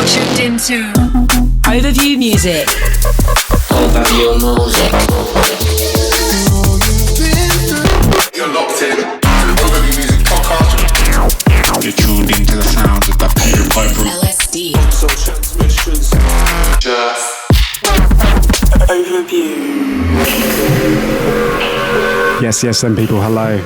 To Overview Music. Overview Music. You're locked in to the Overview Music podcast. You're tuned into the sounds of the pure vibrant LSD. So transmissions. Just Overview. Yes, then people, hello.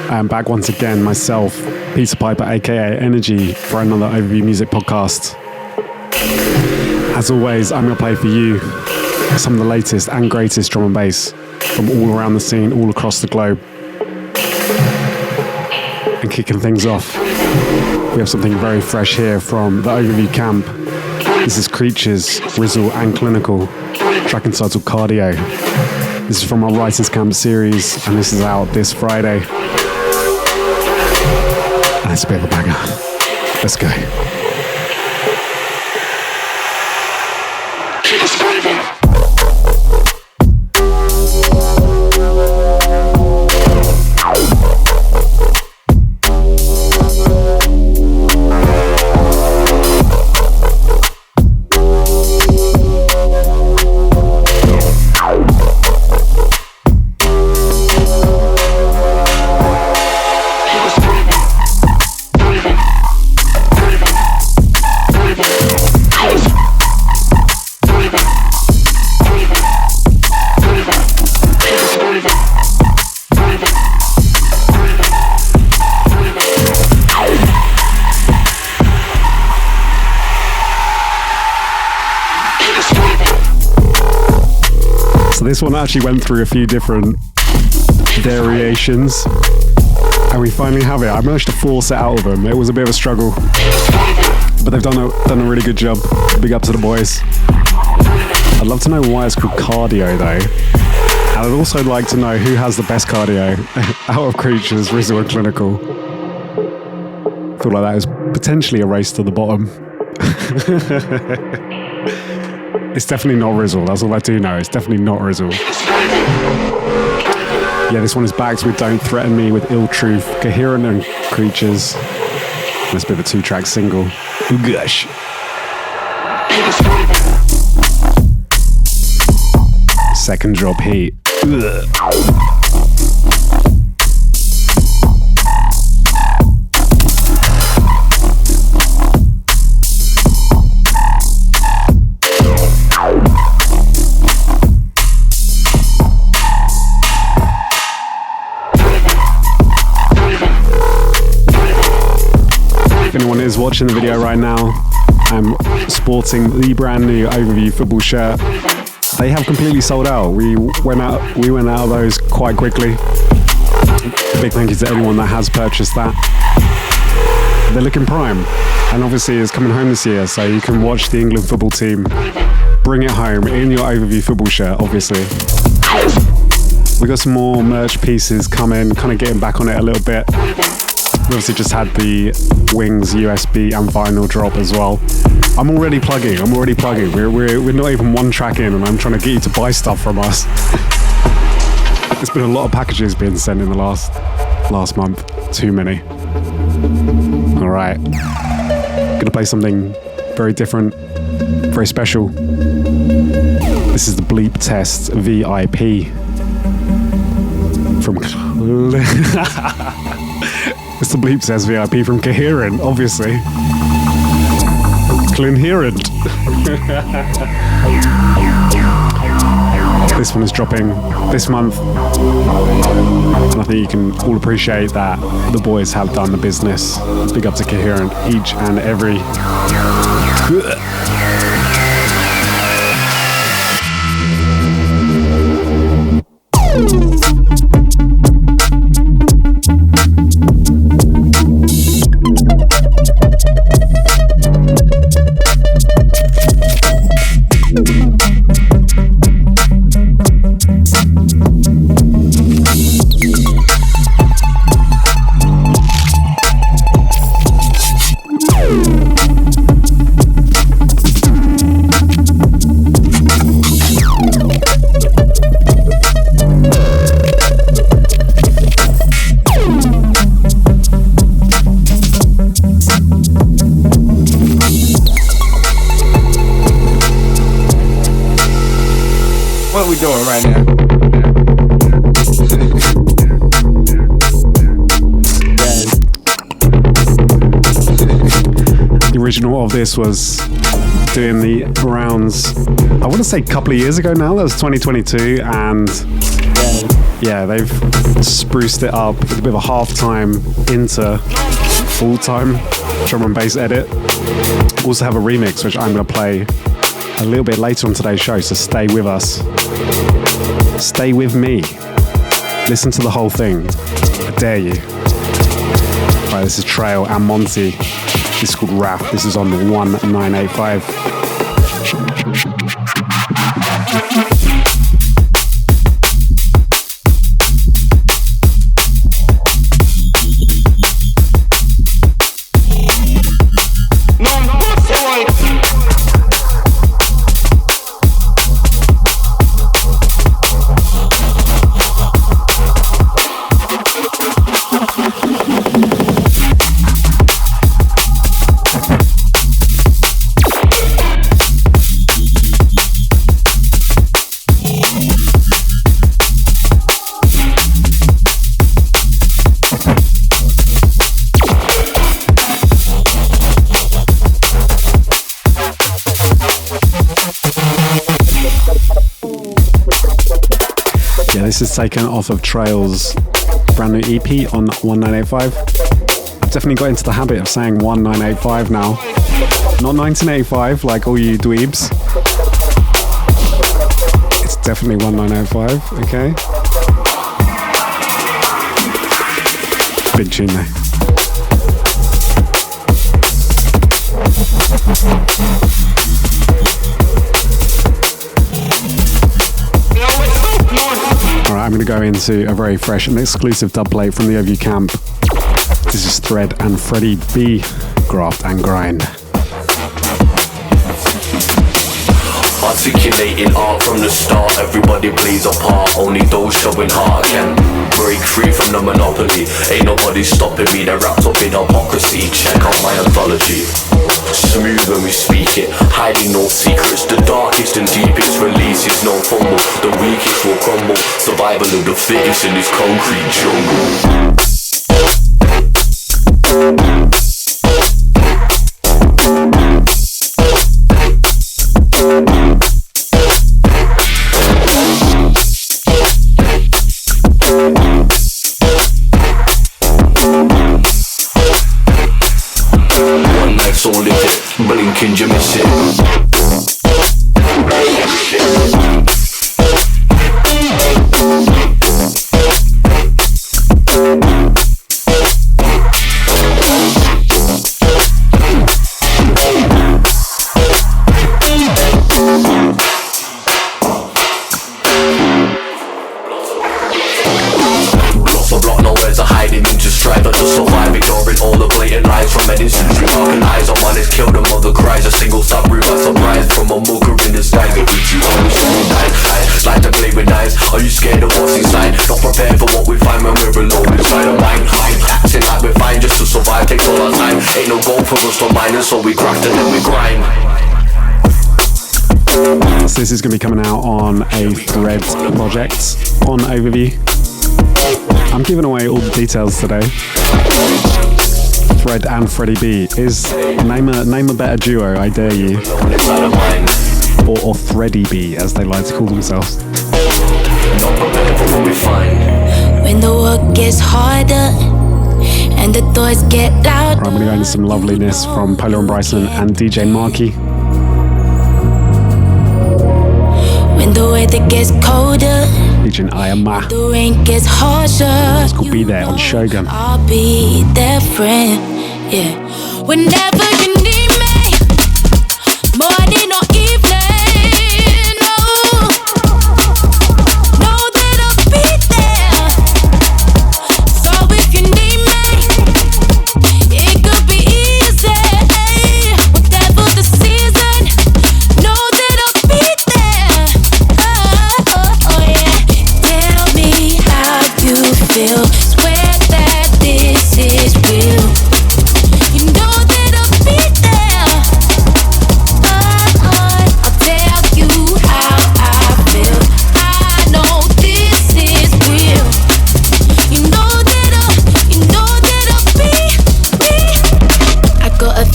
I am back once again, myself, Peter Piper, aka Energy, for another Overview Music podcast. As always, I'm going to play for you some of the latest and greatest drum and bass from all around the scene, all across the globe. And kicking things off, we have something very fresh here from the Overview camp. This is Creatures, Rizzle and Klinical, track entitled Cardio. This is from our Writers Camp series, and this is out this Friday. And it's a bit of a banger. Let's go. keep us breathing. This one actually went through a few different variations, and we finally have it. I managed to force it out of them. It was a bit of a struggle, but they've done a really good job. Big up to the boys. I'd love to know why it's called Cardio though, and I'd also like to know who has the best cardio out of Creatures, Rizzle and Clinical. I feel like that is potentially a race to the bottom. It's definitely not Rizzle, that's all I do know. It's definitely not Rizzle. Yeah, this one is backed with Don't Threaten Me with Ill Truth, Coherent and Creatures. And it's a bit of a 2-track single. Oh gosh. Second drop heat. Ugh. Anyone is watching the video right now, I'm sporting the brand new Overview football shirt. They have completely sold out. We went out of those quite quickly. A big thank you to anyone that has purchased that. They're looking prime, and obviously it's coming home this year, so you can watch the England football team bring it home in your Overview football shirt, obviously. We got some more merch pieces coming, kind of getting back on it a little bit. We obviously just had the Wings USB and vinyl drop as well. I'm already plugging. We're not even one track in, and I'm trying to get you to buy stuff from us. There's been a lot of packages being sent in the last month. Too many. All right. Gonna play something very different, very special. This is the Bleep Test VIP from It's the Bleep Test VIP from Coherent, obviously. Klinical. This one is dropping this month, and I think you can all appreciate that the boys have done the business. Big up to Coherent, each and every. we doing right now? The original of this was doing the rounds, I want to say a couple of years ago now. That was 2022, and yeah, they've spruced it up with a bit of a half-time into full-time drum and bass edit. Also have a remix which I'm going to play a little bit later on today's show, so stay with us. Stay with me. Listen to the whole thing. I dare you. Right, this is Trail and Monty. This is called Raft. This is on the 1985. This is taken off of Trail's brand new EP on 1985. I've definitely got into the habit of saying 1985 now. Not 1985 like all you dweebs. It's definitely 1985, okay? Big tune though. I'm going to go into a very fresh and exclusive dub plate from the Overview camp. This is Thread and Freddy B, Graft and Grind. Articulating art from the start, everybody plays a part. Only those showing heart can break free from the monopoly. Ain't nobody stopping me, they're wrapped up in hypocrisy. Check out my anthology. Smooth when we speak it, hiding no secrets. The darkest and deepest releases, no fumble. The weakest will crumble. Survival of the fittest in this concrete jungle. So live it, blinking you miss it. Lost a block, nowhere to hide him into strive, but just survive, ignoring all the blatant lies from medicine. Eyes on one is killed, a mother cries. A single stop root by surprise from a mooker in the sky. Get with you on the night. I like to play with knives. Are you scared of what's inside? Not prepared for what we find when we're alone inside a mind. Acting like we're fine just to survive takes all our time. Ain't no goal for us to mine, and so we graft and then we grind. So this is going to be coming out on a Thread project on Overview. I'm giving away all the details today. Thread and Freddy B is name a better duo, I dare you. Or Thready B, as they like to call themselves. When the work gets harder and the thoughts get louder. Right, I'm going to go into some loveliness from Pola and Bryson and DJ Marky. When the weather gets colder, featuring IYAMAH. the rain gets harsher. It's called Be There on Shogun. I'll be their friend, yeah. Whenever you need me, morning or evening, oh, know that I'll be there. So if you need me, it could be easy. Whatever the season, know that I'll be there. Oh yeah. Tell me how you feel. Swear that this is real. You know that I'll be there.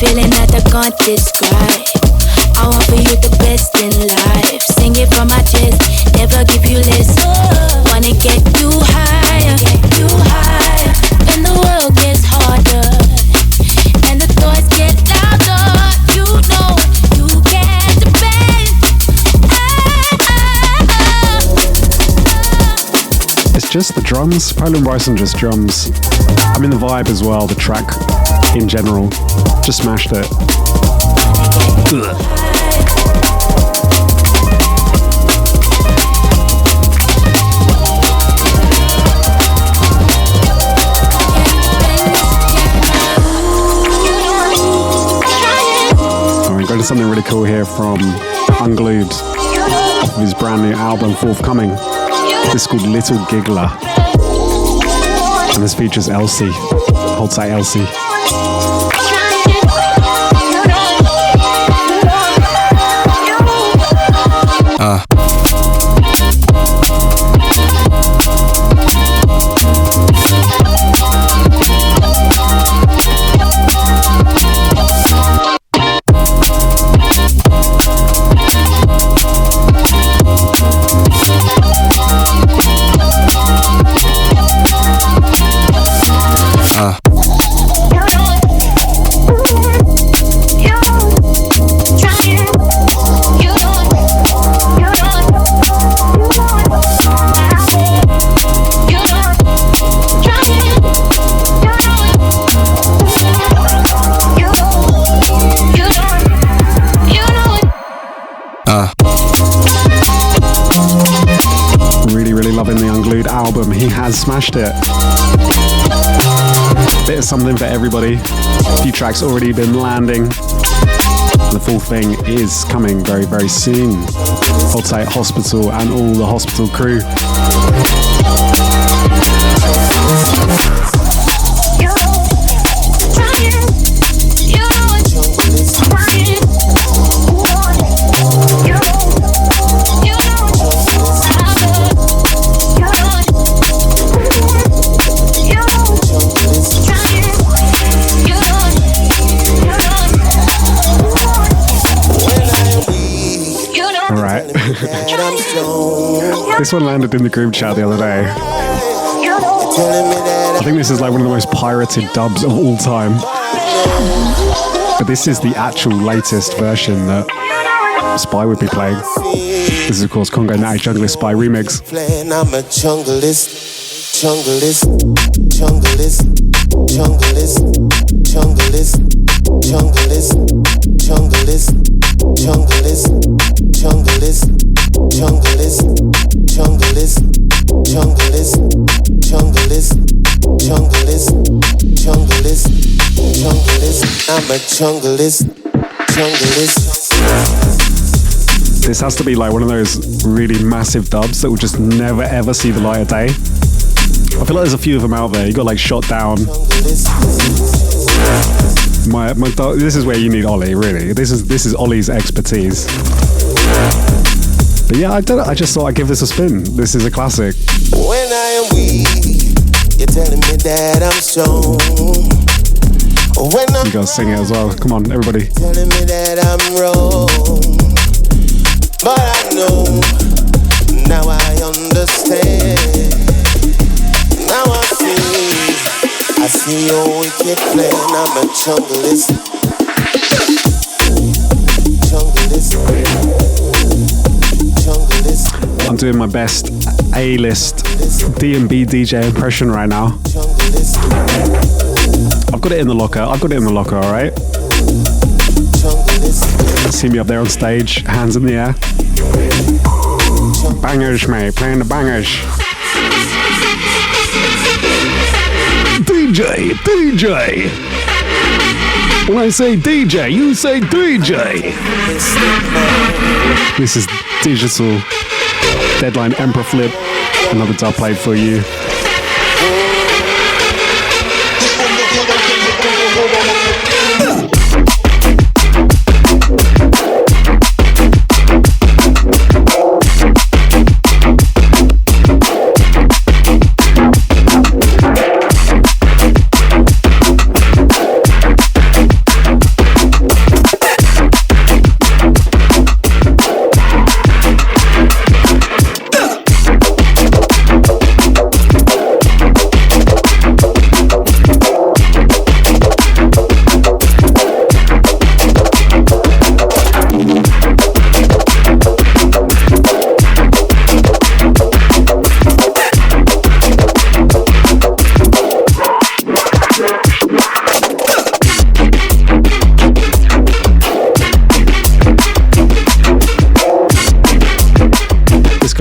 feeling that I can't describe. I want for you the best in life. Sing it from my chest, never give you less. Wanna get you higher, when the world gets harder and the thoughts get louder. You know you can't depend. It's just the drums. Pola and Bryson just drums. I mean the vibe as well, the track in general. Just smashed it. Ugh. Going to something really cool here from Unglued, off of his brand new album forthcoming. This is called Little Giggler, and this features Elsie. Hold tight, Elsie. He has smashed it. Bit of something for everybody. A few tracks already been landing. The full thing is coming very, very soon. Hold tight, Hospital and all the Hospital crew. This one landed in the group chat the other day. I think this is like one of the most pirated dubs of all time. But this is the actual latest version that S.P.Y would be playing. This is of course Congo, Natty, Junglist, S.P.Y remix. I'm a junglist, junglist, junglist, junglist, junglist, junglist, junglist, junglist, junglist, junglist, junglist, junglist, junglist, junglist, junglist, junglist. I'm a junglist, junglist. This has to be like one of those really massive dubs that will just never ever see the light of day. I feel like there's a few of them out there. You got like Shot Down. This is where you need Ollie, really. This is Ollie's expertise. But yeah, I just thought I'd give this a spin. This is a classic. When I am weak, you're telling me that I'm strong. When I'm you guys sing it as well. Come on, everybody. Telling me that I'm wrong. But I know, now I understand. Now I see your wicked plan. I'm a junglist. Junglist. I'm doing my best A-list D&B DJ impression right now. I've got it in the locker. All right? See me up there on stage, hands in the air. Bangers, mate, playing the bangers. DJ. When I say DJ, you say DJ. This is Digital Deadline Emperor Flip. Another dub played for you.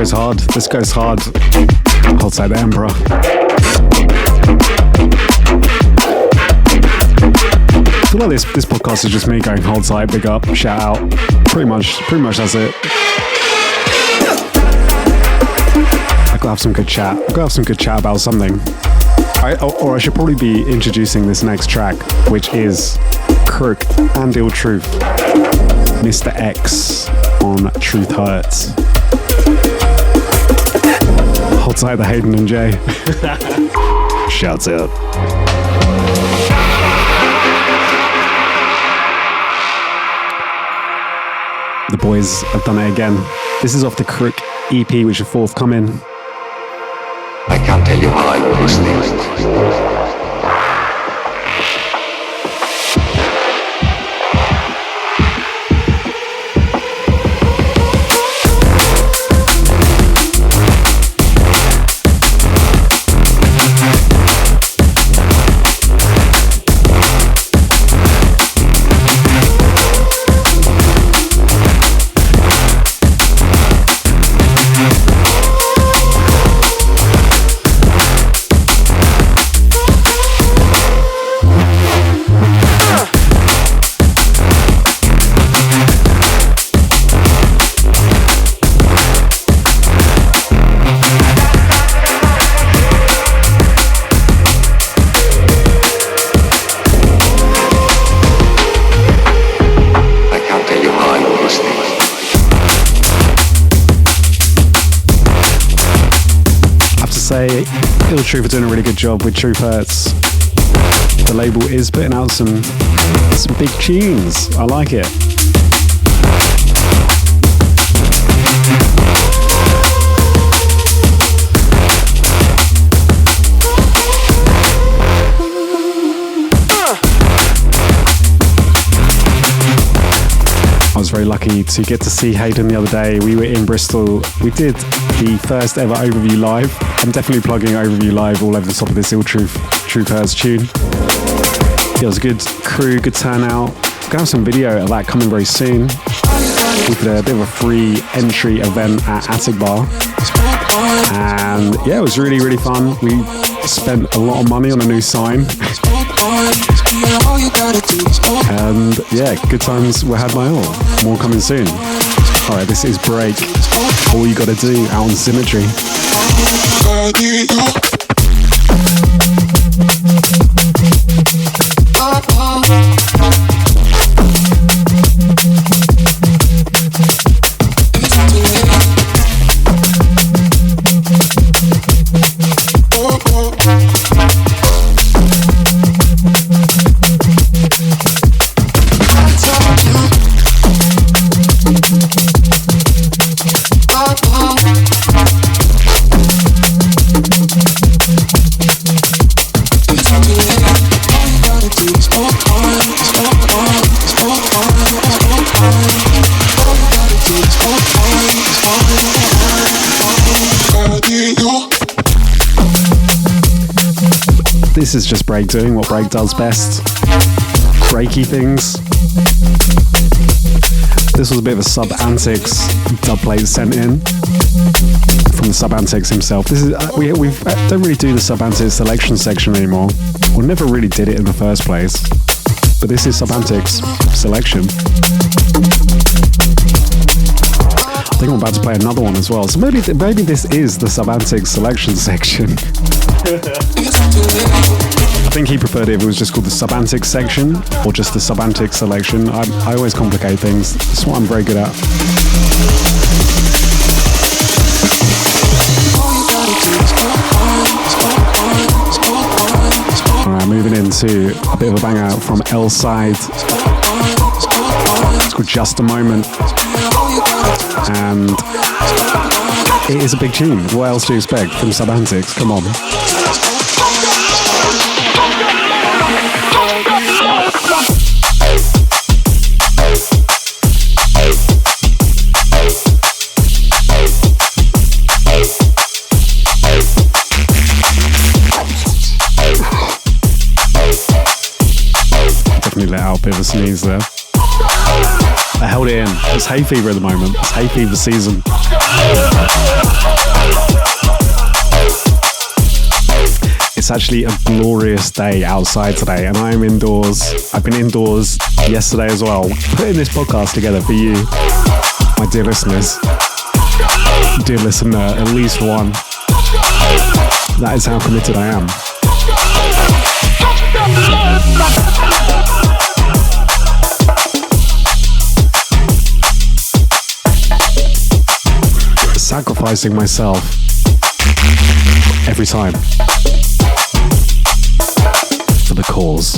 goes hard. This goes hard. Hold tight, the Emperor. I feel like this podcast is just me going hold tight, big up, shout out. Pretty much that's it. I gotta have some good chat. I gotta have some good chat about something. Or I should probably be introducing this next track, which is Crook and Ill Truth, Mr. X on Truth Hertz. Hold tight, the Hayden and Jay. Shouts out. The boys have done it again. This is off the Crook EP, which is forthcoming. I can't tell you how I know these things. Ill Truth are doing a really good job with Truth Hertz. The label is putting out some big tunes. I like it. I was very lucky to get to see Hayden the other day. We were in Bristol. We did the first ever Overview Live. I'm definitely plugging Overview Live all over the top of this Ill Truth Hertz tune. It was a good crew, good turnout. We're gonna have some video of that coming very soon. We did a bit of a free entry event at Attic Bar. And yeah, it was really, really fun. We spent a lot of money on a new sign. And yeah, good times were had by all. More coming soon. Alright, this is Break. All You Gotta Do out on Symmetry. This is just Break doing what Break does best. Breaky things. This was a bit of a Sub-Antics dubplate sent in from the Sub-Antics himself. This is we don't really do the Sub-Antics selection section anymore. We never really did it in the first place. But this is Sub-Antics selection. I think I'm about to play another one as well. So maybe this is the Sub-Antics selection section. I think he preferred it if it was just called the Sub-Antics section or just the Sub-Antics selection. I always complicate things. That's what I'm very good at. Alright, moving into a bit of a banger from L-Side. It's called Just a Moment. And it is a big tune. What else do you expect from Sub-Antics? Come on. Definitely let out a bit of a sneeze there. I held it in. It's hay fever at the moment. It's hay fever season. It's actually a glorious day outside today, and I am indoors. I've been indoors yesterday as well, putting this podcast together for you, my dear listeners. Dear listener, at least one. That is how committed I am. Sacrificing myself every time for the cause.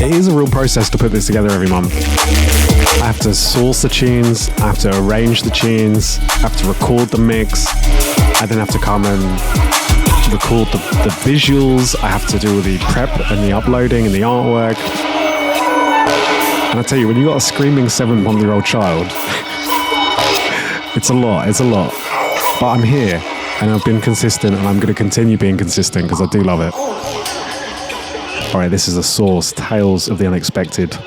It is a real process to put this together every month. I have to source the tunes, I have to arrange the tunes, I have to record the mix, I then have to come and record the visuals, I have to do the prep and the uploading and the artwork. And I tell you, when you got a screaming 7-month-old child, it's a lot. But I'm here, and I've been consistent, and I'm going to continue being consistent because I do love it. Alright, this is The Source, Tales of the Unexpected.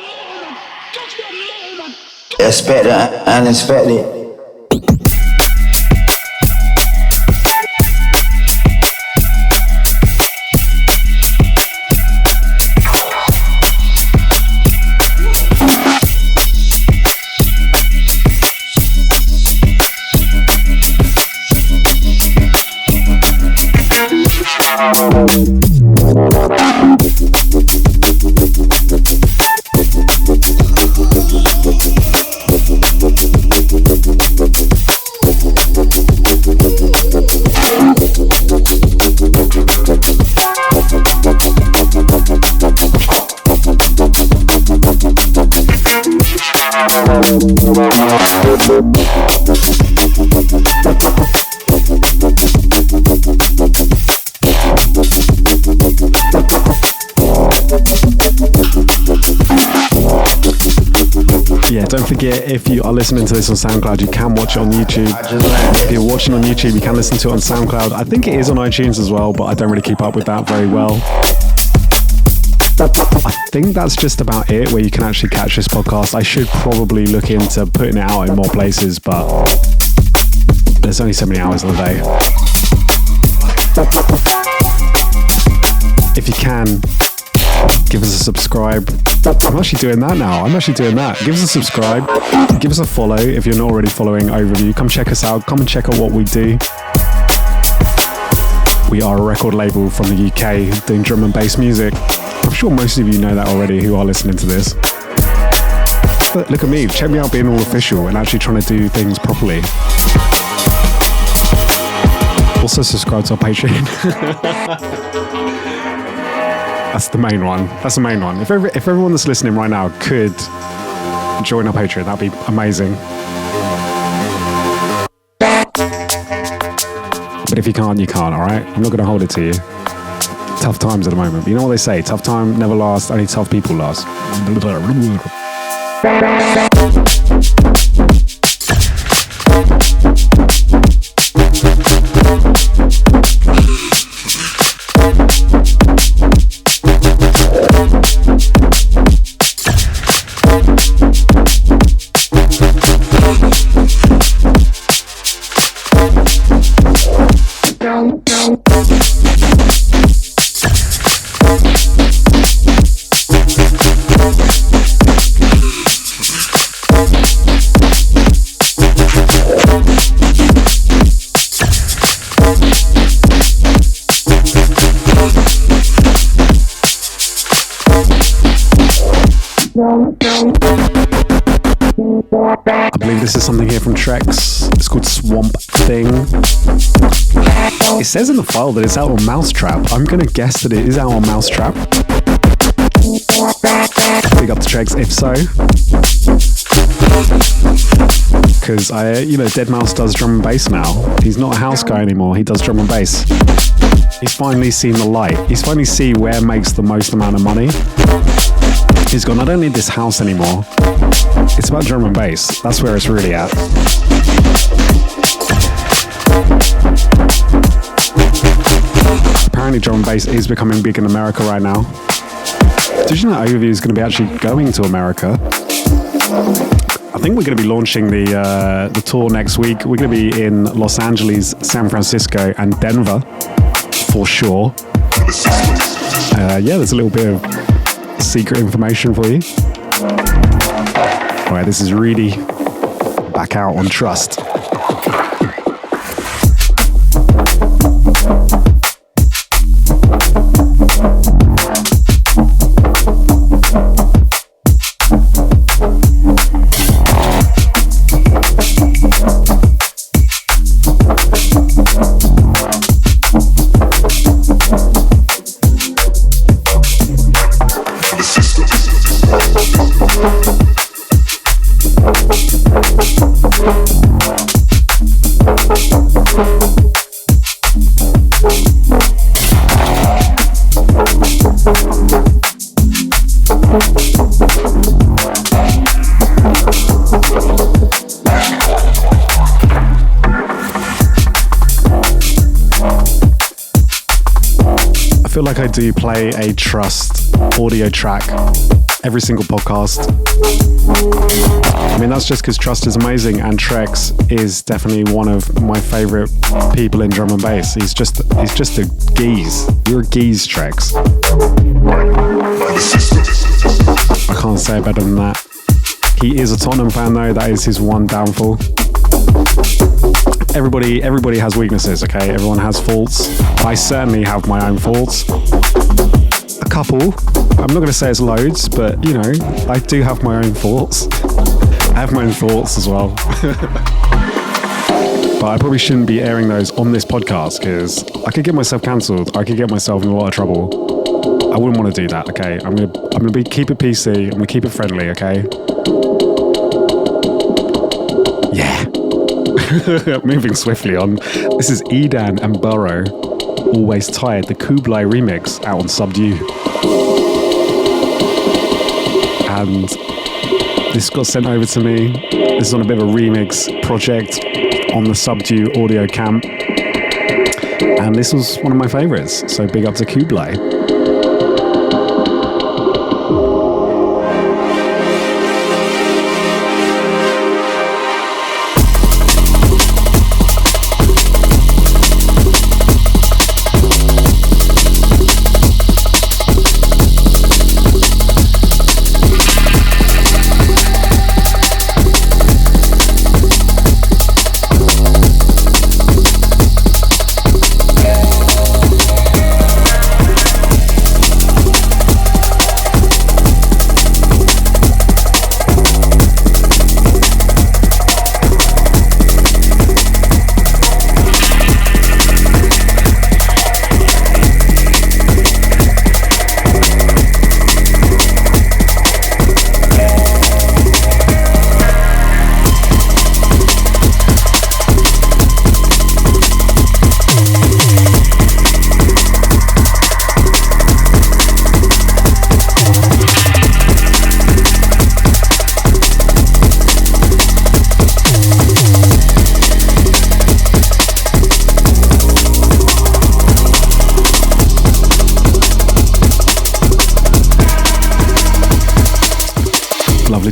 Expect the unexpected. Don't forget, if you are listening to this on SoundCloud, you can watch it on YouTube. If you're watching on YouTube, you can listen to it on SoundCloud. I think it is on iTunes as well, but I don't really keep up with that very well. I think that's just about it, where you can actually catch this podcast. I should probably look into putting it out in more places, but there's only so many hours in the day. If you can, give us a subscribe. I'm actually doing that now. Give us a subscribe. Give us a follow if you're not already following Overview. Come check us out. Come and check out what we do. We are a record label from the UK doing drum and bass music. I'm sure most of you know that already who are listening to this. But look at me. Check me out being all official and actually trying to do things properly. Also subscribe to our Patreon. That's the main one. If everyone that's listening right now could join our Patreon, that'd be amazing. But if you can't, you can't, alright? I'm not going to hold it to you. Tough times at the moment. But you know what they say? Tough time never lasts, only tough people last. I believe this is something here from Trex. It's called Swamp Thing. It says in the file that it's out on Mousetrap. I'm going to guess that it is out on Mousetrap. Big up to Trex if so. Because Deadmau5 does drum and bass now. He's not a house guy anymore. He does drum and bass. He's finally seen the light. He's finally seen where makes the most amount of money. She's gone, I don't need this house anymore. It's about drum and bass. That's where it's really at. Apparently drum and bass is becoming big in America right now. Did you know Overview is going to be actually going to America? I think we're going to be launching the tour next week. We're going to be in Los Angeles, San Francisco, and Denver for sure. Yeah, there's a little bit of secret information for you. All right, this is Reedy back out on Trust. I feel like I do play a Trust audio track every single podcast. I mean, that's just because Trust is amazing, and Trex is definitely one of my favorite people in drum and bass. He's just a geese. You're a geese, Trex. I can't say it better than that. He is a Tottenham fan though. That is his one downfall. Everybody has weaknesses, okay? Everyone has faults. I certainly have my own faults. A couple. I'm not going to say it's loads, but, you know, I do have my own faults. I have my own faults as well. But I probably shouldn't be airing those on this podcast because I could get myself cancelled. I could get myself in a lot of trouble. I wouldn't want to do that, okay? I'm gonna keep it PC. I'm gonna keep it friendly, okay? Yeah. Moving swiftly on. This is Edan and Berrow, Always Tired, the Kublai remix out on Subdue. And this got sent over to me. This is on a bit of a remix project on the Subdue audio camp. And this was one of my favorites. So big up to Kublai.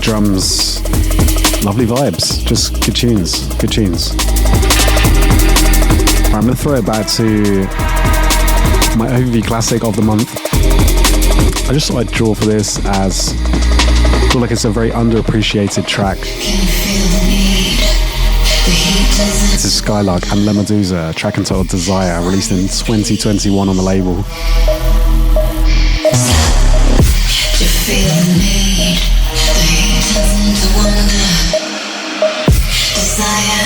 Drums, lovely vibes, just good tunes. Right, I'm going to throw it back to my overview classic of the month. I just thought I'd draw for this as I feel like it's a very underappreciated track. This is Skylark and LaMeduza, a track entitled Desire, released in 2021 on the label. You feel the need. To wonder, desire.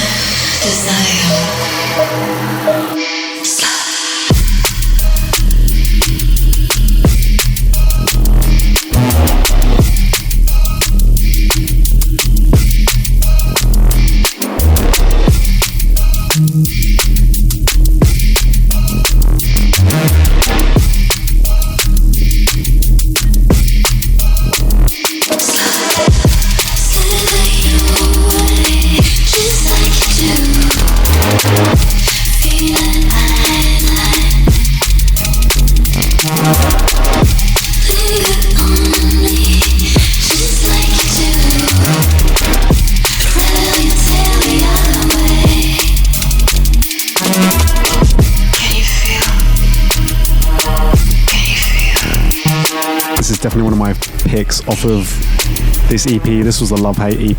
is definitely one of my picks off of this EP. This was the Love Hate EP.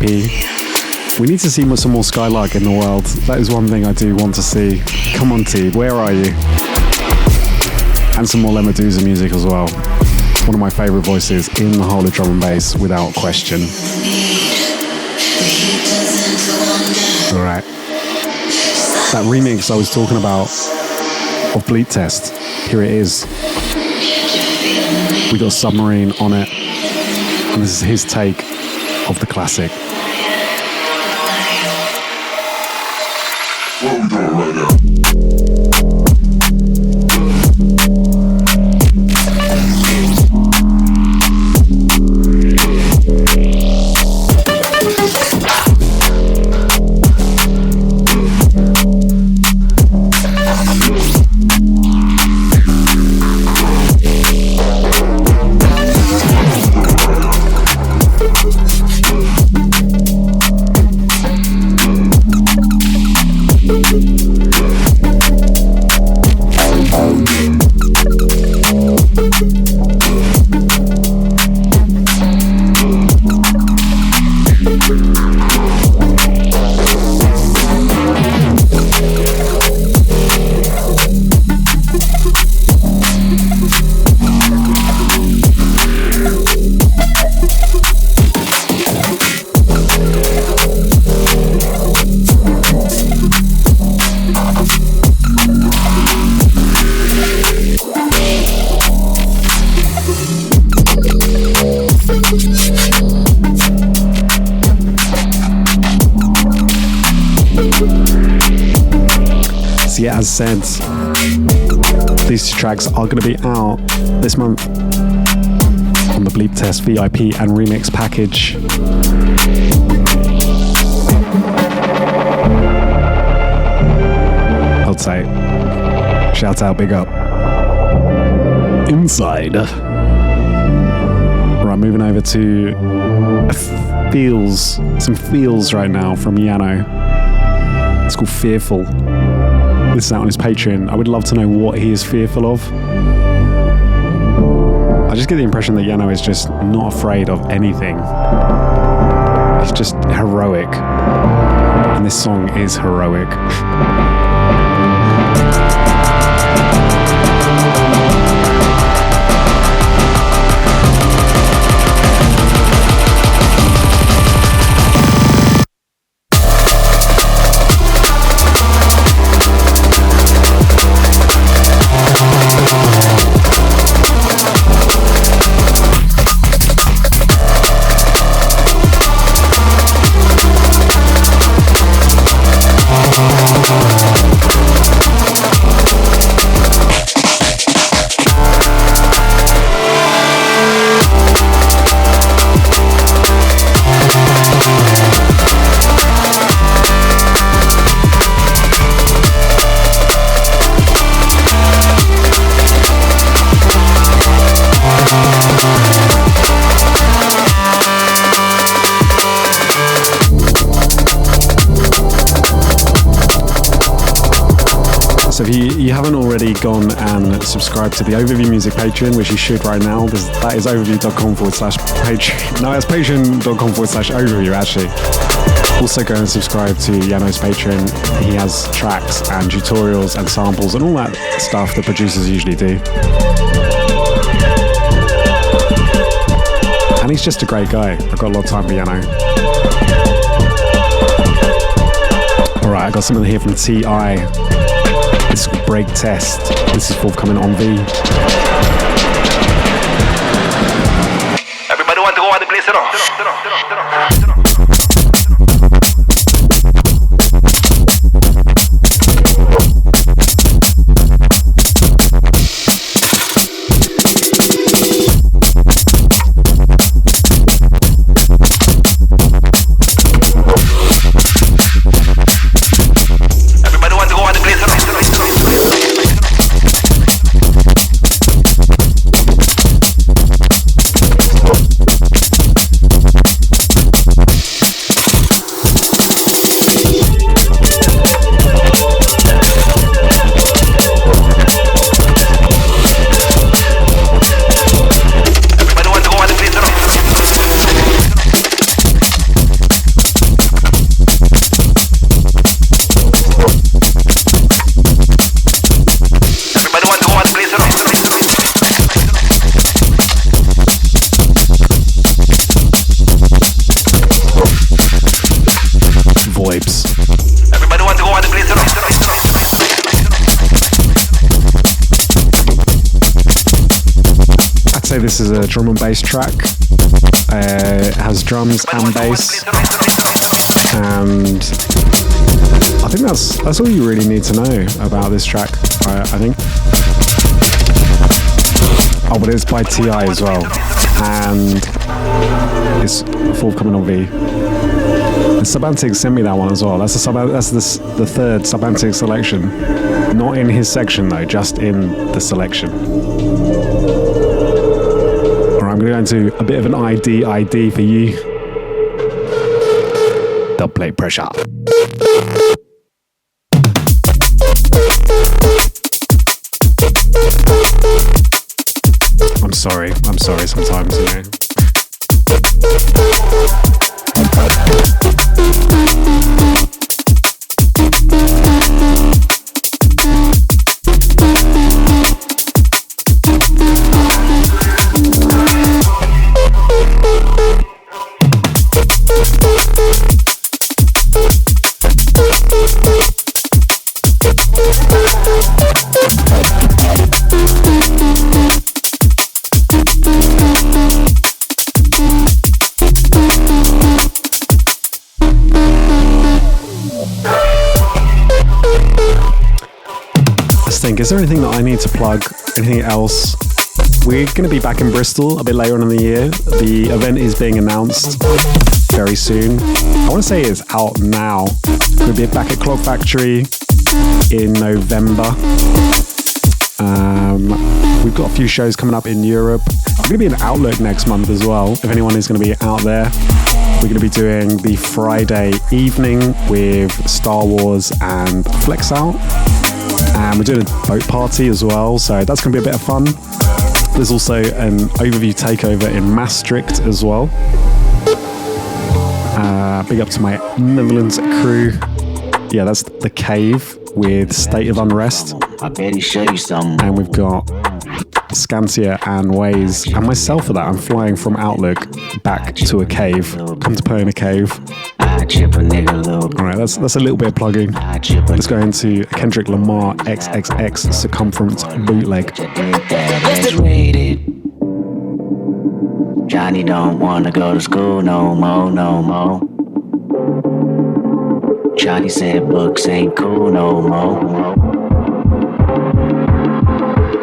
We need to see some more Skylark in the world. That is one thing I do want to see. Come on, T, where are you? And some more LaMeduza music as well. One of my favourite voices in the whole of drum and bass, without question. Alright. That remix I was talking about of Bleep Test, here it is. We got Submarine on it, and this is his take of the classic. What are we doing right now? As said, these two tracks are going to be out this month on the Bleep Test VIP and Remix package. I'd say, shout out, big up. Inside. Right, moving over to some feels right now from Yano. It's called Fearful. This is out on his Patreon. I would love to know what he is fearful of. I just get the impression that Yano is just not afraid of anything. He's just heroic. And this song is heroic. So if you haven't already gone and subscribed to the Overview Music Patreon, which you should right now, that is overview.com/Patreon. No, that's patreon.com/overview actually. Also go and subscribe to Yano's Patreon. He has tracks and tutorials and samples and all that stuff that producers usually do. And he's just a great guy. I've got a lot of time for Yano. Alright, I got something here from T.I. It's Break Test. This is forthcoming on V. Everybody want to go on the place, you know? this is a drum and bass track. It has drums and bass, and I think that's all you really need to know about this track. I think. Oh, but it's by T.I. as well, and it's forthcoming on V. And Subantic sent me that one as well. That's the third Subantic selection. Not in his section though, just in the selection. Alright, I'm going to go into a bit of an ID for you. Dub plate pressure. I'm sorry sometimes, you know. Is there anything that I need to plug? Anything else? We're going to be back in Bristol a bit later on in the year. The event is being announced very soon. I want to say it's out now. We'll be back at Clock Factory in November. We've got a few shows coming up in Europe. I'm going to be in Outlook next month as well, if anyone is going to be out there. We're going to be doing the Friday evening with Star Wars and Flex Out. And we're doing a boat party as well, so that's going to be a bit of fun. There's also an overview takeover in Maastricht as well. Big up to my Netherlands crew. Yeah, that's The Cave with State of Unrest. I better show you something. And we've got Scantia and Waze and myself for that. I'm flying from Outlook back to a cave. Come to play in a cave. Alright, that's a little bit of plugging. Let's go into Kendrick Lamar XXX Circumference bootleg. Johnny don't wanna go to school no more. Johnny said books ain't cool no more.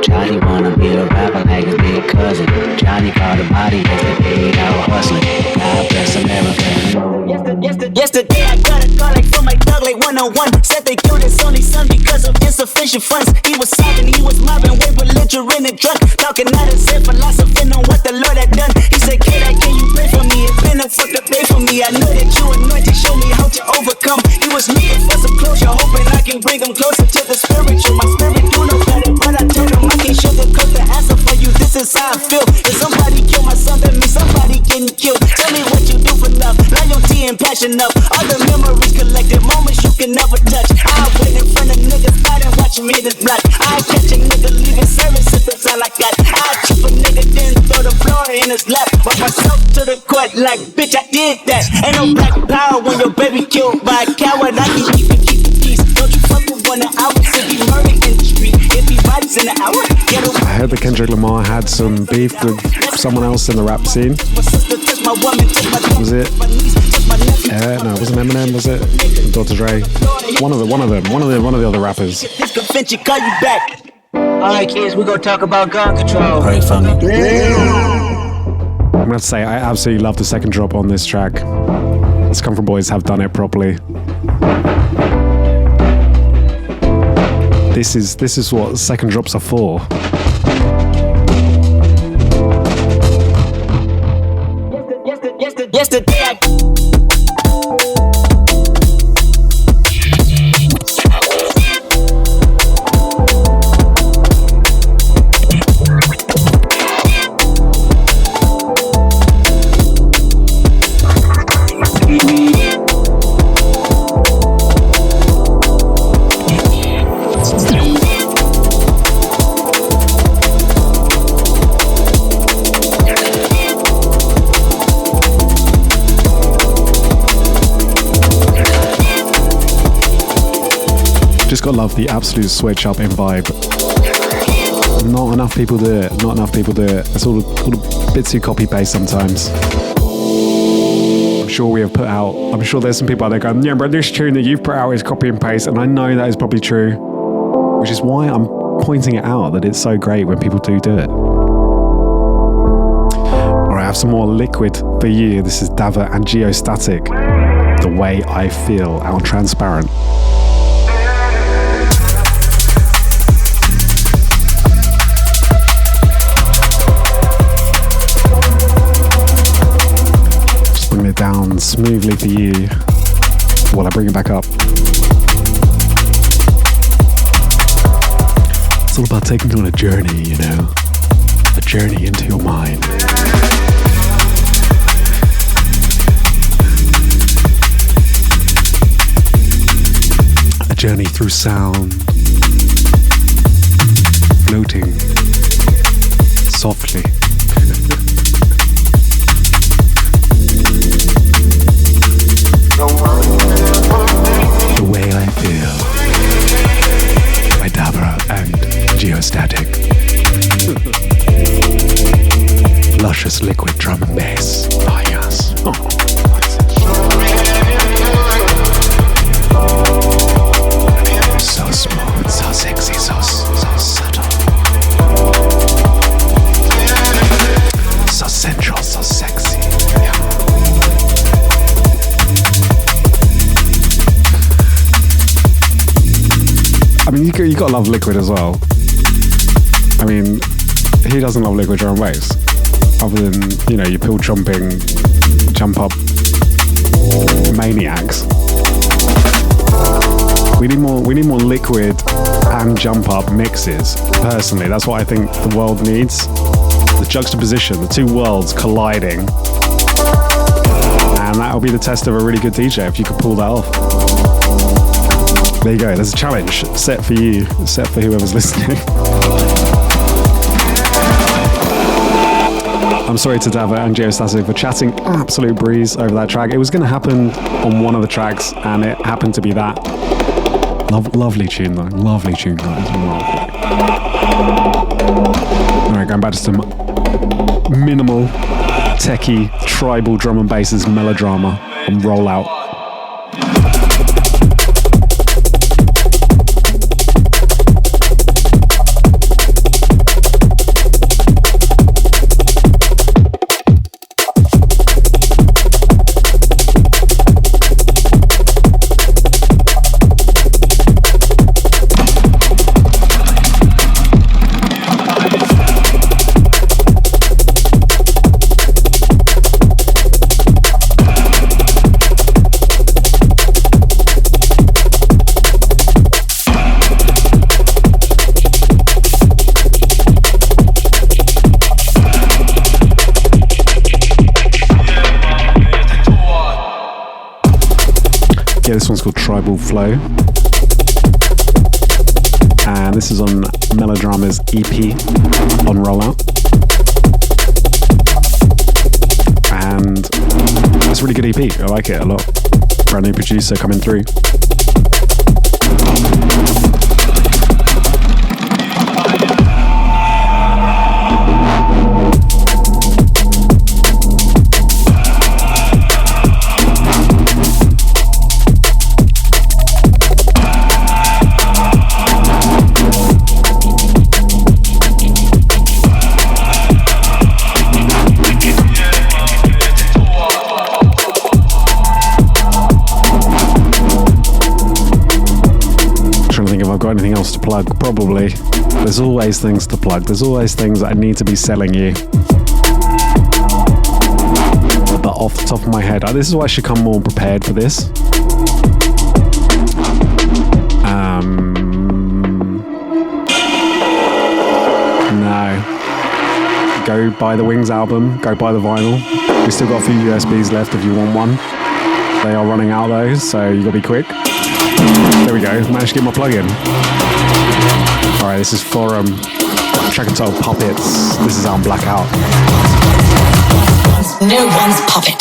Johnny wanna be a rapper like his big cousin. Johnny called a body yesterday out hustling. God bless America. Yesterday I got a call like from my dog like 101. Said they killed his only son because of insufficient funds. He was sobbing, he was mobbing, way belligerent and drunk. Talking out his head, philosophing on what the Lord had done. He said, kid, can you pray for me? It's been a fuck up day for me. I know that you anointed, show me how to overcome. He was looking for some closure, hoping I can bring him closer to the spiritual. My spirit do no better, but I told him I can't sugarcoat the answer for you. This is how I feel. If somebody kill my son, that means somebody getting killed. Tell me what you do for love, loyalty and passion up. All the memories collected, moments you can never touch. I wait in front of niggas, fighting, watching me this blood. I catch a nigga leaving service if that's all I got. I chip a nigga, then throw the floor in his lap. Walk myself to the court like, bitch, I did that. Ain't no black power when your baby killed by a coward. I can keep the peace. Don't you fuck with one of ours if he murdered in the street. If he bodies in the hour, get a I heard that Kendrick Lamar had some beef with someone else in the rap scene. Was it? No, it wasn't Eminem, was it? Dr. Dre. One of the other rappers. This convention call you back. Alright kids, we gonna talk about gun control. Pray for me. I'm gonna have to say I absolutely love the second drop on this track. Let's Come From Boys have done it properly. This is what second drops are for. Yesterday I Just gotta love the absolute switch up in vibe. Not enough people do it. Not enough people do it. It's all a bit too copy-paste sometimes. I'm sure we have put out, I'm sure there's some people out there going, yeah, but this tune that you've put out is copy and paste, and I know that is probably true, which is why I'm pointing it out, that it's so great when people do it. Alright, I have some more Liquid for you. This is Dava and Geostatic, The Way I Feel, out on Transparent. It down smoothly for you while I bring it back up. It's all about taking you on a journey, you know, a journey into your mind. A journey through sound, floating softly. The Way I Feel by Dabra and Geostatic. Luscious liquid drum and bass. Oh yes. So smooth, so sexy, so subtle. So sensual, so sexy. Yeah. I mean, you got to love Liquid as well. I mean, who doesn't love Liquid drum and bass? Other than, you know, your pill chomping, jump up maniacs. We need more Liquid and jump up mixes. Personally, that's what I think the world needs. The juxtaposition, the two worlds colliding, and that'll be the test of a really good DJ if you could pull that off. There you go, there's a challenge set for you, set for whoever's listening. I'm sorry to Dava and Geostatic for chatting absolute breeze over that track. It was going to happen on one of the tracks, and it happened to be that. Lovely tune though, lovely tune guys. Alright, going back to some minimal, techie, tribal drum and basses melodrama and Rollout. Yeah, this one's called Tribal Flow. And this is on Melodrama's EP on Rollout. And it's a really good EP. I like it a lot. Brand new producer coming through. Got anything else to plug? Probably. There's always things to plug. There's always things that I need to be selling you. But off the top of my head, this is why I should come more prepared for this. No. Go buy the Wings album. Go buy the vinyl. We still got a few USBs left if you want one. They are running out though, so you gotta be quick. There we go, managed to get my plug in. Alright, this is for track entitled Puppets. This is out on Blackout. No one's puppet.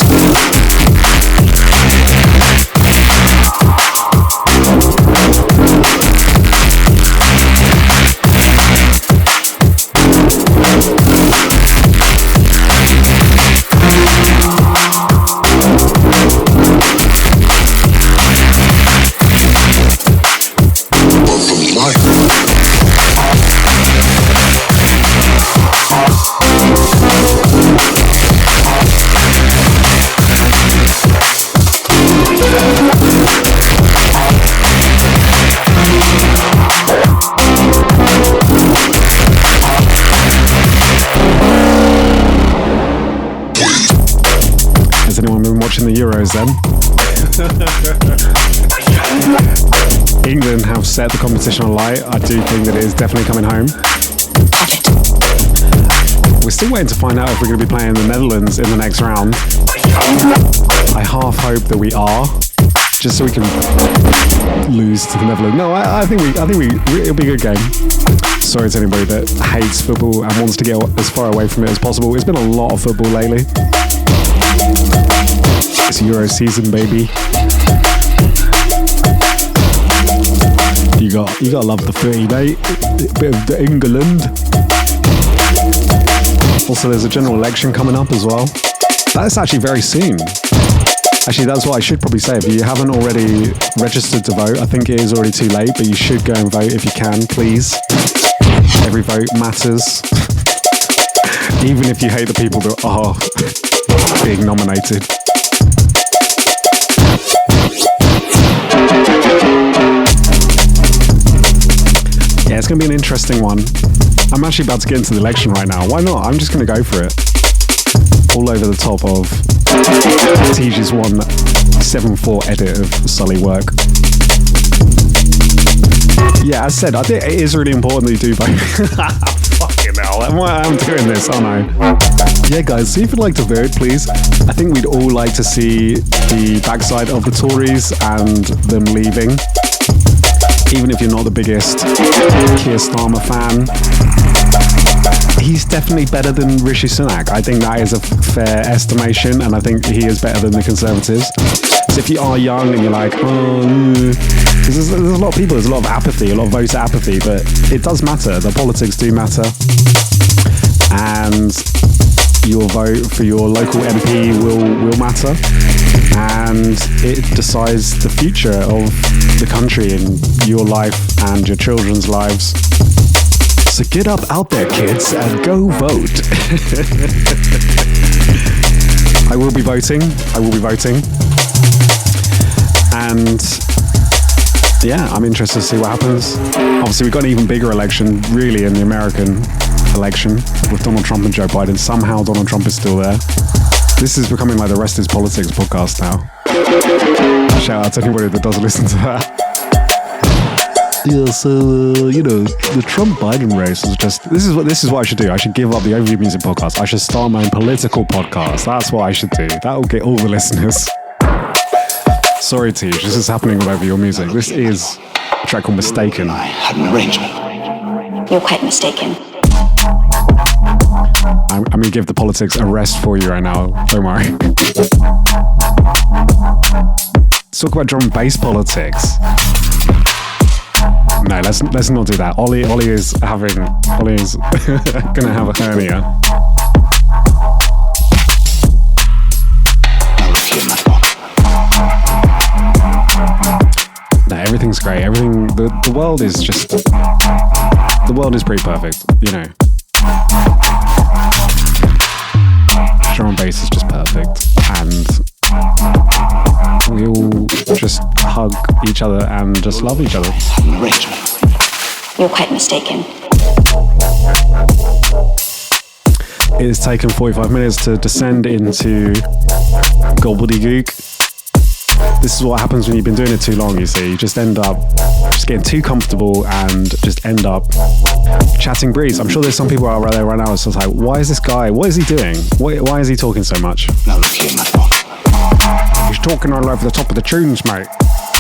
Has anyone been watching the Euros then? England have set the competition alight. I do think that it is definitely coming home. We're still waiting to find out if we're going to be playing the Netherlands in the next round. I half hope that we are, just so we can lose to the Netherlands. No, I think it'll be a good game. Sorry to anybody that hates football and wants to get as far away from it as possible. It's been a lot of football lately. It's Euro season, baby. You gotta love the footy, mate. A bit of the England. Also, there's a general election coming up as well. That's actually very soon. Actually, that's what I should probably say. If you haven't already registered to vote, I think it is already too late, but you should go and vote if you can, please. Every vote matters. Even if you hate the people that are being nominated. Yeah, it's going to be an interesting one. I'm actually about to get into the election right now. Why not? I'm just going to go for it. All over the top of Tij's 174 edit of Sully work. Yeah, as said, I think it is really important that you do vote. Fucking hell, I'm doing this, aren't I? Yeah, guys, see if you'd like to vote, please. I think we'd all like to see the backside of the Tories and them leaving. Even if you're not the biggest Keir Starmer fan, he's definitely better than Rishi Sunak. I think that is a fair estimation, and I think he is better than the Conservatives. So if you are young and you're like, because there's a lot of people, there's a lot of apathy, a lot of voter apathy, but it does matter. The politics do matter. And your vote for your local MP will matter. And it decides the future of the country and your life and your children's lives. So get up out there, kids, and go vote. I will be voting. And yeah, I'm interested to see what happens. Obviously, we've got an even bigger election, really, in the American election with Donald Trump and Joe Biden. Somehow Donald Trump is still there. This is becoming like the Rest is Politics podcast now. Shout out to anybody that doesn't listen to that. Yeah, so, the Trump-Biden race is just... This is what I should do. I should give up the Overview Music podcast. I should start my own political podcast. That's what I should do. That will get all the listeners. Sorry, Tej, this is happening all over your music. This is a track called Mistaken. I had an arrangement. You're quite mistaken. I'm going to give the politics a rest for you right now. Don't worry. Let's talk about drum and bass politics. No, let's not do that. Ollie is gonna have a hernia. No, everything's great. The world is just... The world is pretty perfect, you know. Drum and bass is just perfect. And we all just hug each other and just love each other. You're quite mistaken. It has taken 45 minutes to descend into gobbledygook. This is what happens when you've been doing it too long, you see. You just end up just getting too comfortable and just end up chatting breeze. I'm sure there's some people out there right now that's just like, why is this guy, what is he doing? Why is he talking so much? Now look here, my He's talking all over the top of the tunes, mate.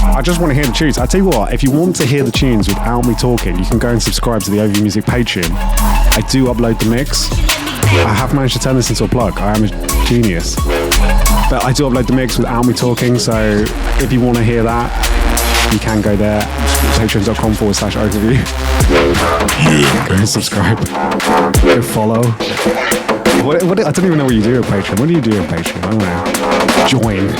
I just want to hear the tunes. I tell you what, if you want to hear the tunes without me talking, you can go and subscribe to the Overview Music Patreon. I do upload the mix. I have managed to turn this into a plug. I am a genius. But I do upload the mix without me talking, so if you want to hear that, you can go there, patreon.com/overview. Go and subscribe. Go follow. I don't even know what you do on Patreon. What do you do on Patreon? I don't know. Join.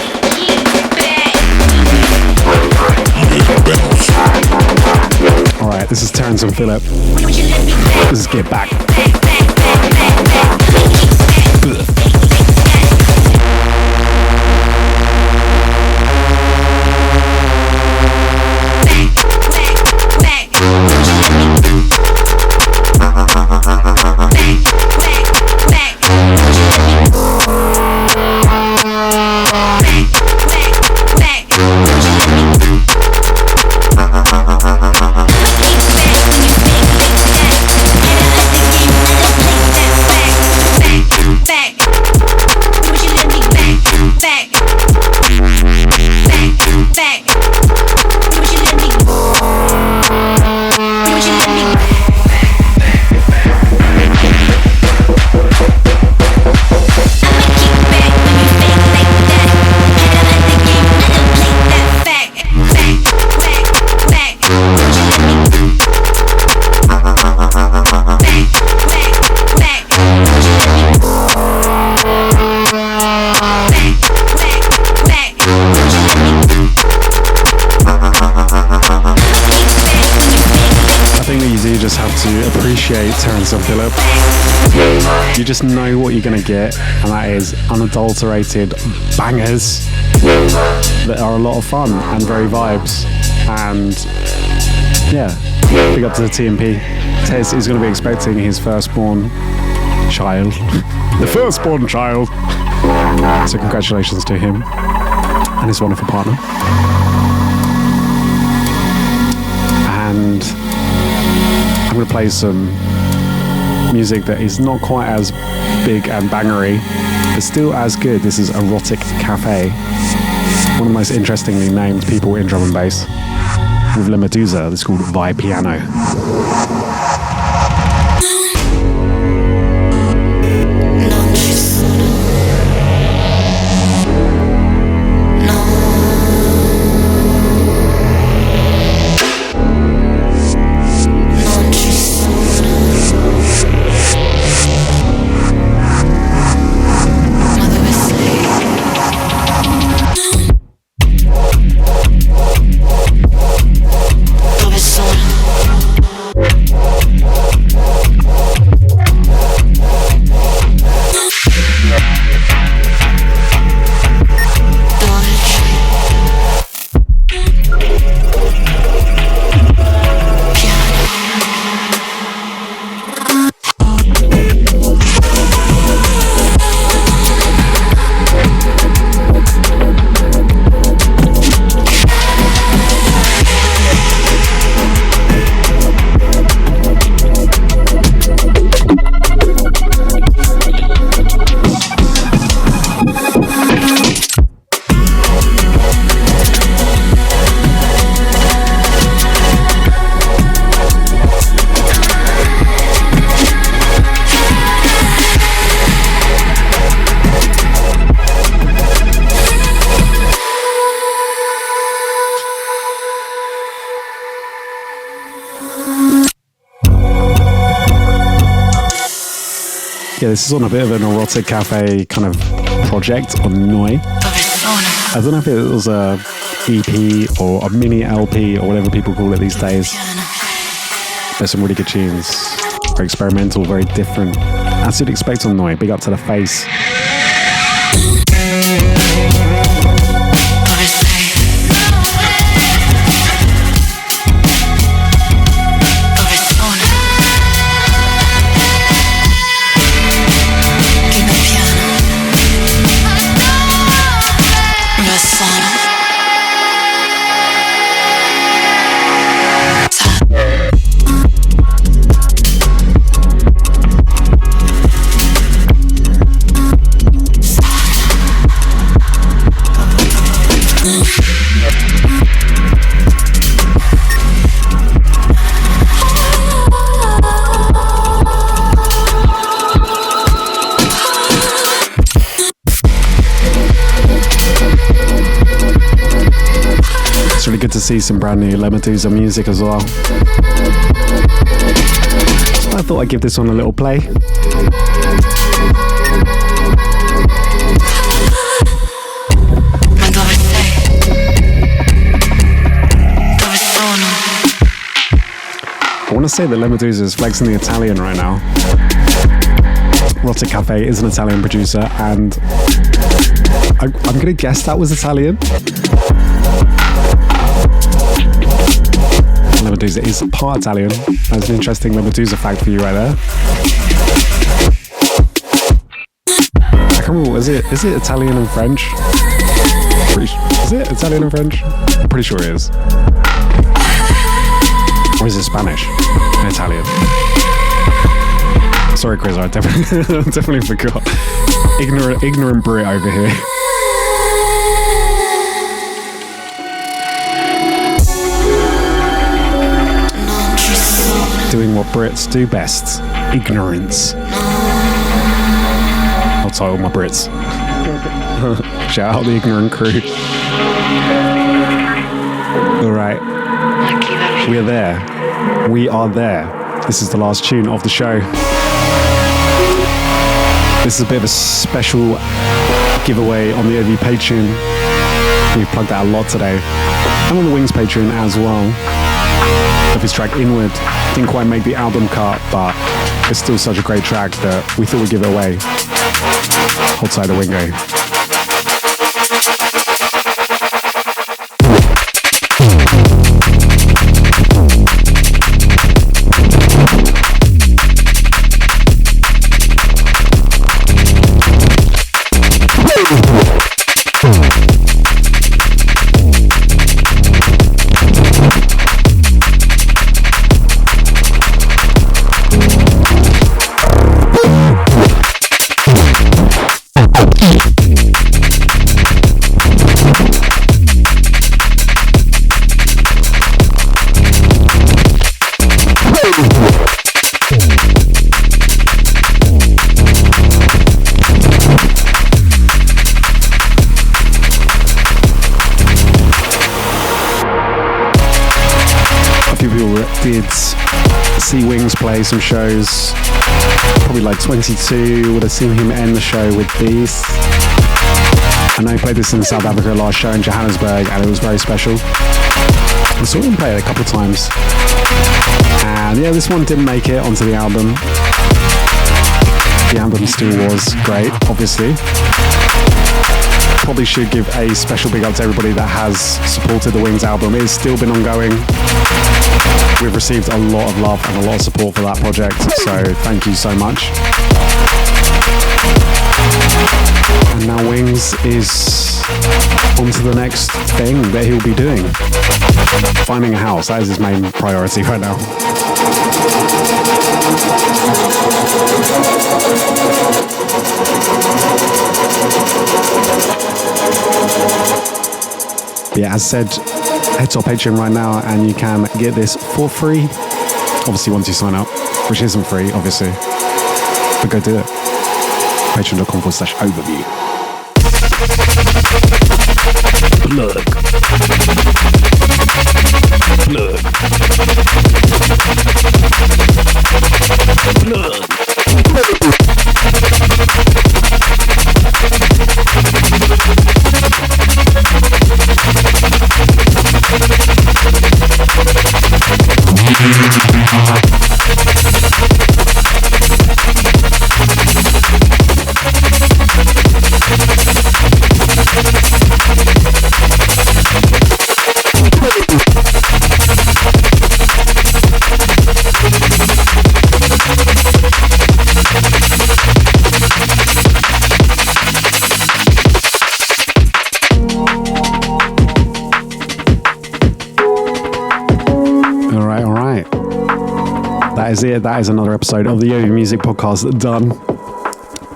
Alright, this is Terrence and Phillip. This is Get Back. appreciate Terence and Phillip. You just know what you're going to get, and that is unadulterated bangers that are a lot of fun and very vibes. And yeah, big up to the TMP. Tez is going to be expecting his firstborn child. The firstborn child. So congratulations to him and his wonderful partner. And I'm going to play some music that is not quite as big and bangery, but still as good. This is Erotic Cafe, one of the most interestingly named people in drum and bass, with LaMeduza. This is called Vi Piano. Yeah, this is on a bit of an erotic cafe kind of project on Noi. I don't know if it was a EP or a mini LP or whatever people call it these days. There's some really good tunes. Very experimental, very different. As you'd expect on Noi. Big up to the face. Good to see some brand new LaMeduza music as well. I thought I'd give this one a little play. I want to say that LaMeduza is flexing the Italian right now. Erotic Cafe is an Italian producer, and I'm going to guess that was Italian. LaMeduza is part Italian. That's an interesting LaMeduza fact for you right there. I can't remember, is it Italian and French? Is it Italian and French? I'm pretty sure it is. Or is it Spanish and Italian? Sorry, Chris, I definitely forgot. Ignorant Brit over here. Doing what Brits do best, ignorance. I'll title my Brits. Shout out the ignorant crew. Alright. We are there. We are there. This is the last tune of the show. This is a bit of a special giveaway on the OV Patreon. We've plugged that a lot today. And on the Wings Patreon as well. Of his track Inward. Didn't quite make the album cut, but it's still such a great track that we thought we'd give it away. Hold tight, the Wingo. Did see Wings play some shows, probably like 22, would have seen him end the show with Beast. I know he played this in South Africa last show in Johannesburg and it was very special. I saw him play it a couple of times. And yeah, this one didn't make it onto the album. The album still was great, obviously. Probably should give a special big up to everybody that has supported the Wings album. It's still been ongoing. We've received a lot of love and a lot of support for that project, so thank you so much. And now Wings is on to the next thing that he'll be doing. Finding a house, that is his main priority right now. Yeah, as said, head to our Patreon right now and you can get this for free. Obviously, once you sign up, which isn't free, obviously. But go do it. Patreon.com/overview. Plug. That is it. That is another episode of the Overview Music Podcast done.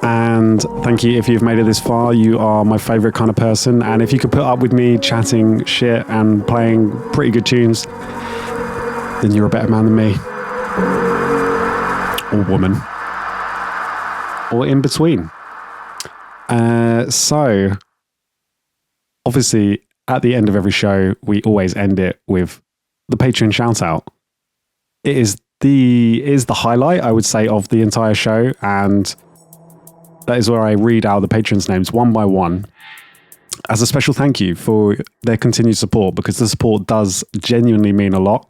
And thank you if you've made it this far. You are my favorite kind of person. And if you could put up with me chatting shit and playing pretty good tunes, then you're a better man than me. Or woman. Or in between. So, obviously, at the end of every show, we always end it with the Patreon shout out. It is the highlight, I would say, of the entire show, and that is where I read out the patrons' names one by one as a special thank you for their continued support, because the support does genuinely mean a lot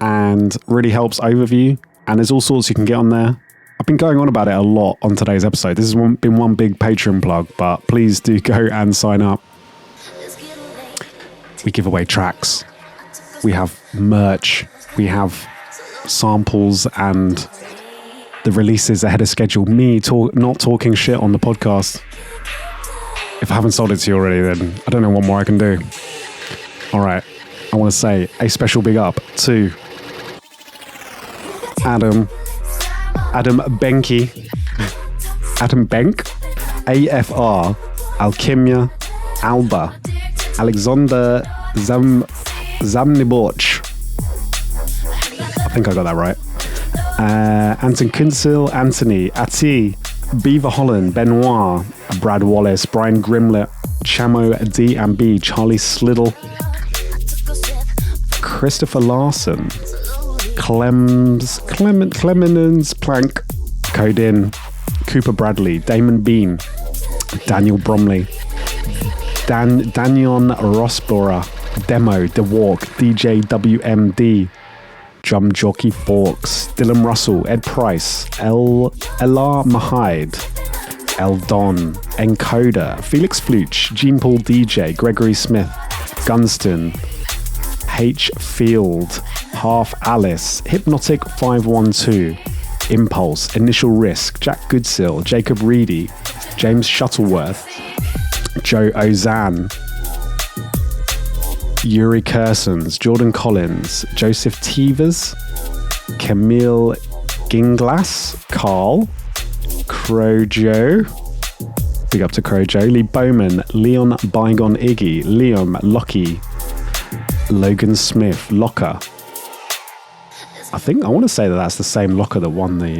and really helps Overview, and there's all sorts you can get on there. I've been going on about it a lot on today's episode. This has been one big Patreon plug, but please do go and sign up. We give away tracks, we have merch, we have samples and the releases ahead of schedule. Me not talking shit on the podcast. If I haven't sold it to you already, then I don't know what more I can do. Alright, I want to say a special big up to Adam Benke, Adam Benk, AFR, Alchemia, Alba, Alexander Zamniborch. I think I got that right. Anton Kunzel, Anthony, Ati, Beaver Holland, Benoit, Brad Wallace, Brian Grimlett, Chamo D and B, Charlie Sliddle, Christopher Larson, Clemens Plank, Codin, Cooper Bradley, Damon Bean, Daniel Bromley, Danion Rossborough, Demo, The Walk, DJ WMD, Drum Jockey Forks, Dylan Russell, Ed Price, Elar Mahide, El Don, Encoder, Felix Fluch, Gene Paul DJ, Gregory Smith, Gunston, H Field, Half Alice, Hypnotic 512, Impulse, Initial Risk, Jack Goodsill, Jacob Reedy, James Shuttleworth, Joe Ozan, Yuri Kersons, Jordan Collins, Joseph Tevers, Camille Ginglas, Carl, Crojo, big up to Crojo, Lee Bowman, Leon Bygone Iggy, Liam Lucky, Logan Smith, Locker. I want to say that's the same Locker that won the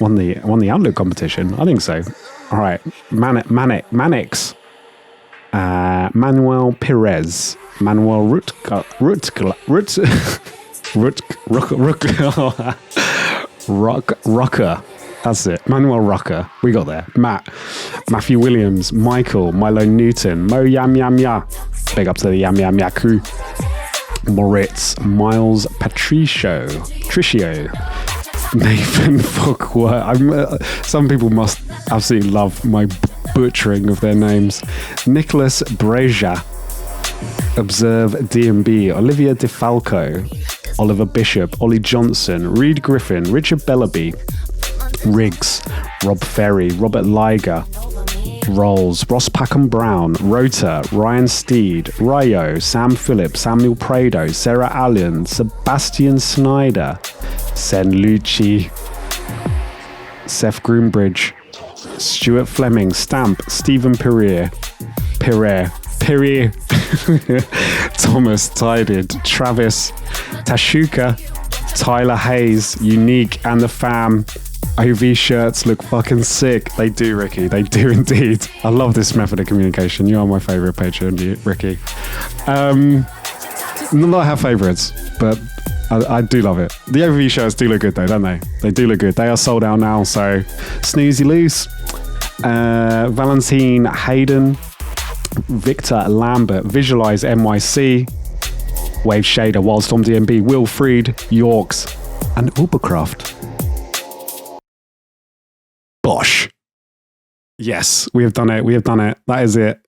Outlook competition. I think so. All right, Manix, Manuel Perez, Manuel Rucker, that's it, Manuel Rucker, we got there. Matthew Williams, Michael, Milo Newton, Mo Yam Yam Ya, big up to the Yam Yam Ya crew, Moritz, Miles Tricio, Nathan Fuckworth. Some people must absolutely love my butchering of their names. Nicholas Breja, Observe DMB, Olivia DeFalco, Oliver Bishop, Ollie Johnson, Reed Griffin, Richard Bellaby, Riggs, Rob Ferry, Robert Liger, Rolls, Ross Packham Brown, Rota, Ryan Steed, Ryo, Sam Phillips, Samuel Prado, Sarah Allen, Sebastian Snyder, Sen Lucci, Seth Groombridge, Stuart Fleming, Stamp, Stephen Perrier, Thomas Tided, Travis, Tashuka, Tyler Hayes, Unique, and the fam. OV shirts look fucking sick. They do, Ricky. They do indeed. I love this method of communication. You are my favourite patron, Ricky. Not that I have favourites, but I do love it. The OV shirts do look good though, don't they? They do look good. They are sold out now, so snoozy loose. Valentine Hayden, Victor Lambert, Visualize NYC, Wave Shader, Wildstorm DMB, Wilfried, Yorks, and Ubercraft. Bosh. Yes, we have done it. We have done it. That is it.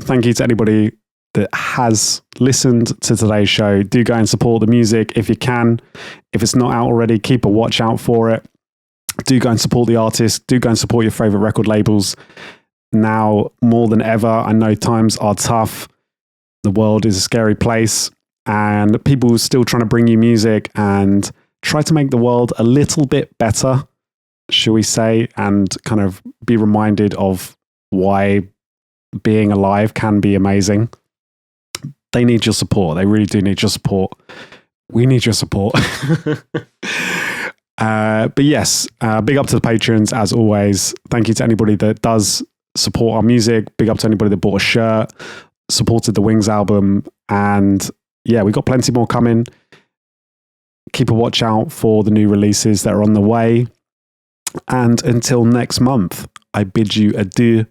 Thank you to anybody that has listened to today's show. Do go and support the music if you can. If it's not out already, keep a watch out for it. Do go and support the artists. Do go and support your favorite record labels. Now, more than ever, I know times are tough. The world is a scary place, and people are still trying to bring you music and try to make the world a little bit better, shall we say, and kind of be reminded of why being alive can be amazing. They need your support. They really do need your support. We need your support. But yes, big up to the patrons as always. Thank you to anybody that does support our music. Big up to anybody that bought a shirt, supported the Wings album, and yeah, we got plenty more coming. Keep a watch out for the new releases that are on the way. And until next month, I bid you adieu.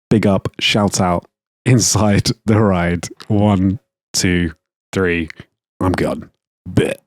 Big up, shout out, inside the ride. 1, 2, 3. I'm gone. Bit.